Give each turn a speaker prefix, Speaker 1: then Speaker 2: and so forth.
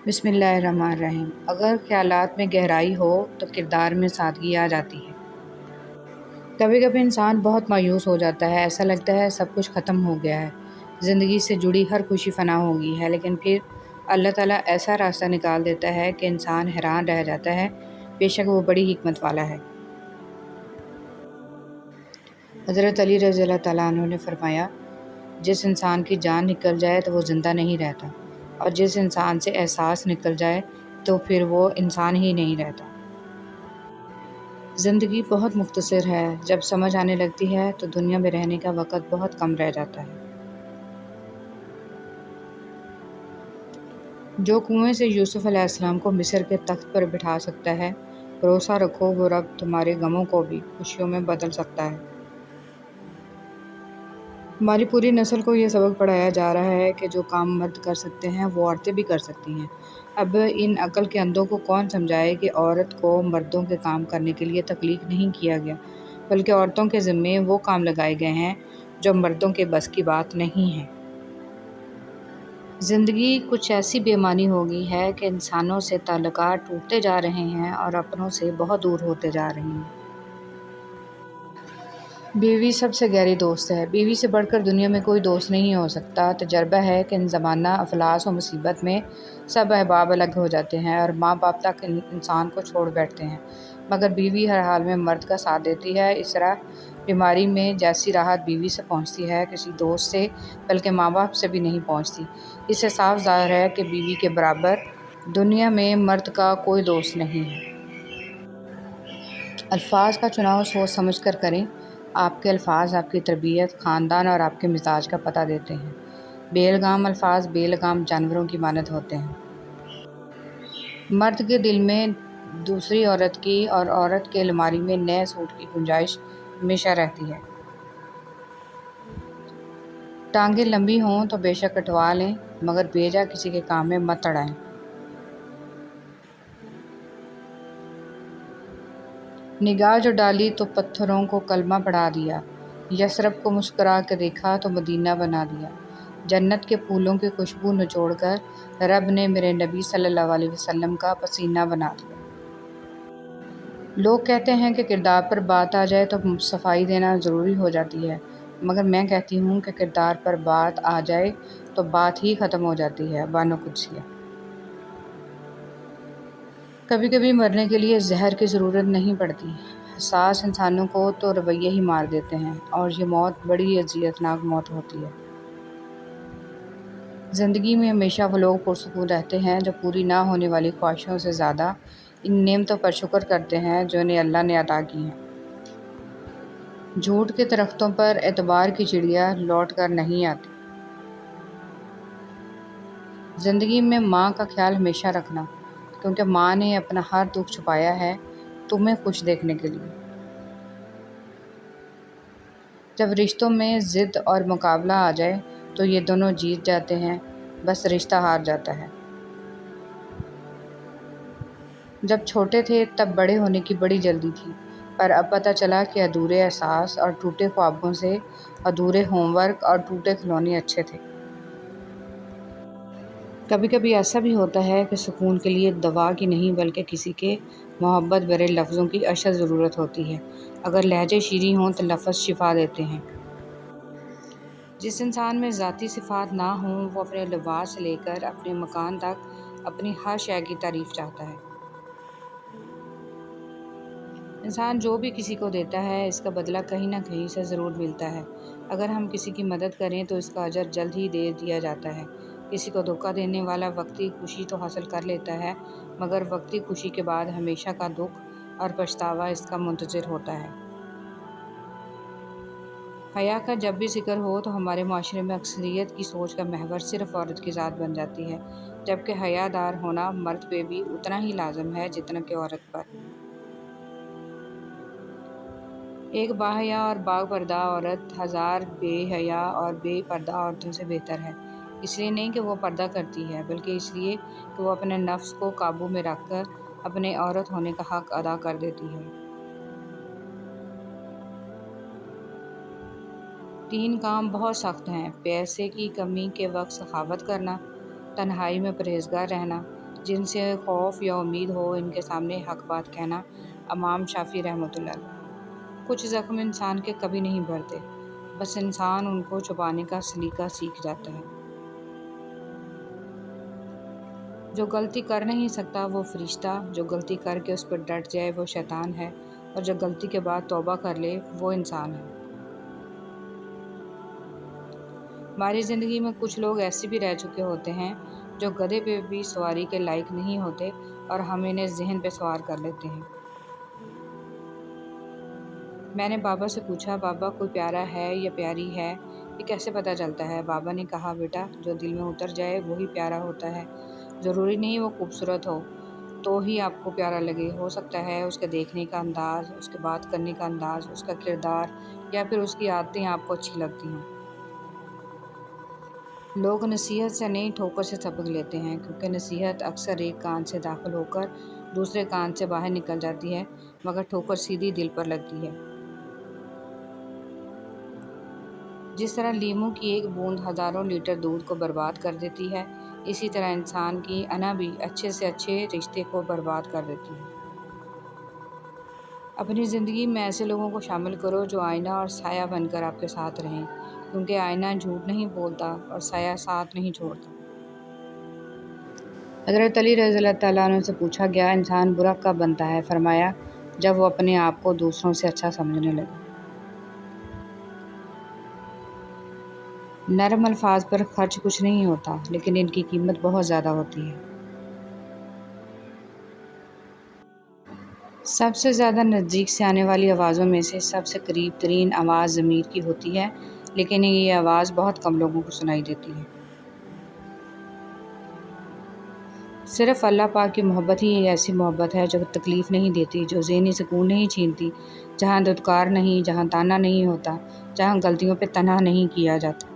Speaker 1: بسم اللہ الرحمن الرحیم۔ اگر خیالات میں گہرائی ہو تو کردار میں سادگی آ جاتی ہے۔ کبھی کبھی انسان بہت مایوس ہو جاتا ہے، ایسا لگتا ہے سب کچھ ختم ہو گیا ہے، زندگی سے جڑی ہر خوشی فنا ہو گئی ہے، لیکن پھر اللہ تعالیٰ ایسا راستہ نکال دیتا ہے کہ انسان حیران رہ جاتا ہے، بے شک وہ بڑی حکمت والا ہے۔ حضرت علی رضی اللہ تعالیٰ عنہ نے فرمایا، جس انسان کی جان نکل جائے تو وہ زندہ نہیں رہتا، اور جس انسان سے احساس نکل جائے تو پھر وہ انسان ہی نہیں رہتا۔ زندگی بہت مختصر ہے، جب سمجھ آنے لگتی ہے تو دنیا میں رہنے کا وقت بہت کم رہ جاتا ہے۔ جو کنویں سے یوسف علیہ السلام کو مصر کے تخت پر بٹھا سکتا ہے، بھروسہ رکھو وہ رب تمہارے غموں کو بھی خوشیوں میں بدل سکتا ہے۔ ہماری پوری نسل کو یہ سبق پڑھایا جا رہا ہے کہ جو کام مرد کر سکتے ہیں وہ عورتیں بھی کر سکتی ہیں۔ اب ان عقل کے اندھوں کو کون سمجھائے کہ عورت کو مردوں کے کام کرنے کے لیے تخلیق نہیں کیا گیا، بلکہ عورتوں کے ذمے وہ کام لگائے گئے ہیں جو مردوں کے بس کی بات نہیں ہے۔ زندگی کچھ ایسی بے معنی ہو گئی ہے کہ انسانوں سے تعلقات ٹوٹتے جا رہے ہیں اور اپنوں سے بہت دور ہوتے جا رہے ہیں۔ بیوی سب سے گہری دوست ہے۔ بیوی سے بڑھ کر دنیا میں کوئی دوست نہیں ہو سکتا۔ تجربہ ہے کہ ان زمانہ افلاس و مصیبت میں سب احباب الگ ہو جاتے ہیں اور ماں باپ تک انسان کو چھوڑ بیٹھتے ہیں، مگر بیوی ہر حال میں مرد کا ساتھ دیتی ہے۔ اس طرح بیماری میں جیسی راحت بیوی سے پہنچتی ہے، کسی دوست سے بلکہ ماں باپ سے بھی نہیں پہنچتی۔ اس سے صاف ظاہر ہے کہ بیوی کے برابر دنیا میں مرد کا کوئی دوست نہیں ہے۔ الفاظ کا چناؤ سوچ سمجھ کر کریں۔ آپ کے الفاظ آپ کی تربیت، خاندان اور آپ کے مزاج کا پتہ دیتے ہیں۔ بے لگام الفاظ بے لگام جانوروں کی مانند ہوتے ہیں۔ مرد کے دل میں دوسری عورت کی اور عورت کے الماری میں نئے سوٹ کی گنجائش ہمیشہ رہتی ہے۔ ٹانگیں لمبی ہوں تو بے شک کٹوا لیں، مگر بیجا کسی کے کام میں مت اڑائیں۔ نگاہ جو ڈالی تو پتھروں کو کلمہ پڑھا دیا، یثرب کو مسکرا کے دیکھا تو مدینہ بنا دیا۔ جنت کے پھولوں کی خوشبو نچوڑ کر رب نے میرے نبی صلی اللہ علیہ وسلم کا پسینہ بنا دیا۔ لوگ کہتے ہیں کہ کردار پر بات آ جائے تو صفائی دینا ضروری ہو جاتی ہے، مگر میں کہتی ہوں کہ کردار پر بات آ جائے تو بات ہی ختم ہو جاتی ہے۔ بانو قدسیہ۔ کبھی کبھی مرنے کے لیے زہر کی ضرورت نہیں پڑتی، حساس انسانوں کو تو رویے ہی مار دیتے ہیں، اور یہ موت بڑی اذیتناک موت ہوتی ہے۔ زندگی میں ہمیشہ وہ لوگ پرسکون رہتے ہیں جو پوری نہ ہونے والی خواہشوں سے زیادہ ان نعمتوں پر شکر کرتے ہیں جو انہیں اللہ نے عطا کی ہیں۔ جھوٹ کے درختوں پر اعتبار کی چڑیا لوٹ کر نہیں آتی۔ زندگی میں ماں کا خیال ہمیشہ رکھنا، کیونکہ ماں نے اپنا ہر دکھ چھپایا ہے تمہیں خوش دیکھنے کے لیے۔ جب رشتوں میں ضد اور مقابلہ آ جائے تو یہ دونوں جیت جاتے ہیں، بس رشتہ ہار جاتا ہے۔ جب چھوٹے تھے تب بڑے ہونے کی بڑی جلدی تھی، پر اب پتہ چلا کہ ادھورے احساس اور ٹوٹے خوابوں سے ادھورے ہوم ورک اور ٹوٹے کھلونے اچھے تھے۔ کبھی کبھی ایسا بھی ہوتا ہے کہ سکون کے لیے دوا کی نہیں بلکہ کسی کے محبت بھرے لفظوں کی اشد ضرورت ہوتی ہے۔ اگر لہجے شیریں ہوں تو لفظ شفا دیتے ہیں۔ جس انسان میں ذاتی صفات نہ ہوں وہ اپنے لباس سے لے کر اپنے مکان تک اپنی ہر شے کی تعریف چاہتا ہے۔ انسان جو بھی کسی کو دیتا ہے اس کا بدلہ کہیں نہ کہیں سے ضرور ملتا ہے۔ اگر ہم کسی کی مدد کریں تو اس کا اجر جلد ہی دے دیا جاتا ہے۔ کسی کو دھوکہ دینے والا وقتی خوشی تو حاصل کر لیتا ہے، مگر وقتی خوشی کے بعد ہمیشہ کا دکھ اور پچھتاوا اس کا منتظر ہوتا ہے۔ حیا کا جب بھی ذکر ہو تو ہمارے معاشرے میں اکثریت کی سوچ کا محور صرف عورت کی ذات بن جاتی ہے، جبکہ حیا دار ہونا مرد پہ بھی اتنا ہی لازم ہے جتنا کہ عورت پر۔ ایک باحیا اور باپردہ عورت ہزار بے حیا اور بے پردہ عورتوں سے بہتر ہے، اس لیے نہیں کہ وہ پردہ کرتی ہے، بلکہ اس لیے کہ وہ اپنے نفس کو قابو میں رکھ کر اپنے عورت ہونے کا حق ادا کر دیتی ہے۔ 3 کام بہت سخت ہیں: پیسے کی کمی کے وقت سخاوت کرنا، تنہائی میں پرہیزگار رہنا، جن سے خوف یا امید ہو ان کے سامنے حق بات کہنا۔ امام شافعی رحمۃ اللہ علیہ۔ کچھ زخم انسان کے کبھی نہیں بھرتے، بس انسان ان کو چھپانے کا سلیقہ سیکھ جاتا ہے۔ جو غلطی کر نہیں سکتا وہ فرشتہ، جو غلطی کر کے اس پر ڈٹ جائے وہ شیطان ہے، اور جو غلطی کے بعد توبہ کر لے وہ انسان ہے۔ ہماری زندگی میں کچھ لوگ ایسے بھی رہ چکے ہوتے ہیں جو گدھے پہ بھی سواری کے لائق نہیں ہوتے، اور ہم انہیں ذہن پہ سوار کر لیتے ہیں۔ میں نے بابا سے پوچھا، بابا کوئی پیارا ہے یا پیاری ہے، یہ کیسے پتہ چلتا ہے؟ بابا نے کہا، بیٹا جو دل میں اتر جائے وہی پیارا ہوتا ہے۔ ضروری نہیں وہ خوبصورت ہو تو ہی آپ کو پیارا لگے، ہو سکتا ہے اس کے دیکھنے کا انداز، اس کے بات کرنے کا انداز، اس کا کردار یا پھر اس کی عادتیں آپ کو اچھی لگتی ہوں۔ لوگ نصیحت سے نہیں ٹھوکر سے سبق لیتے ہیں، کیونکہ نصیحت اکثر ایک کان سے داخل ہو کر دوسرے کان سے باہر نکل جاتی ہے، مگر ٹھوکر سیدھی دل پر لگتی ہے۔ جس طرح لیموں کی ایک بوند ہزاروں لیٹر دودھ کو برباد کر دیتی ہے، اسی طرح انسان کی انا بھی اچھے سے اچھے رشتے کو برباد کر دیتی ہے۔ اپنی زندگی میں ایسے لوگوں کو شامل کرو جو آئینہ اور سایہ بن کر آپ کے ساتھ رہیں، کیونکہ آئینہ جھوٹ نہیں بولتا اور سایہ ساتھ نہیں چھوڑتا۔ حضرت علی رضی اللہ تعالیٰ عنہ سے پوچھا گیا، انسان برا کب بنتا ہے؟ فرمایا، جب وہ اپنے آپ کو دوسروں سے اچھا سمجھنے لگے۔ نرم الفاظ پر خرچ کچھ نہیں ہوتا، لیکن ان کی قیمت بہت زیادہ ہوتی ہے۔ سب سے زیادہ نزدیک سے آنے والی آوازوں میں سے سب سے قریب ترین آواز ضمیر کی ہوتی ہے، لیکن یہ آواز بہت کم لوگوں کو سنائی دیتی ہے۔ صرف اللہ پاک کی محبت ہی ایک ایسی محبت ہے جو تکلیف نہیں دیتی، جو ذہنی سکون نہیں چھینتی، جہاں دھتکار نہیں، جہاں تانا نہیں ہوتا، جہاں غلطیوں پہ تنہا نہیں کیا جاتا۔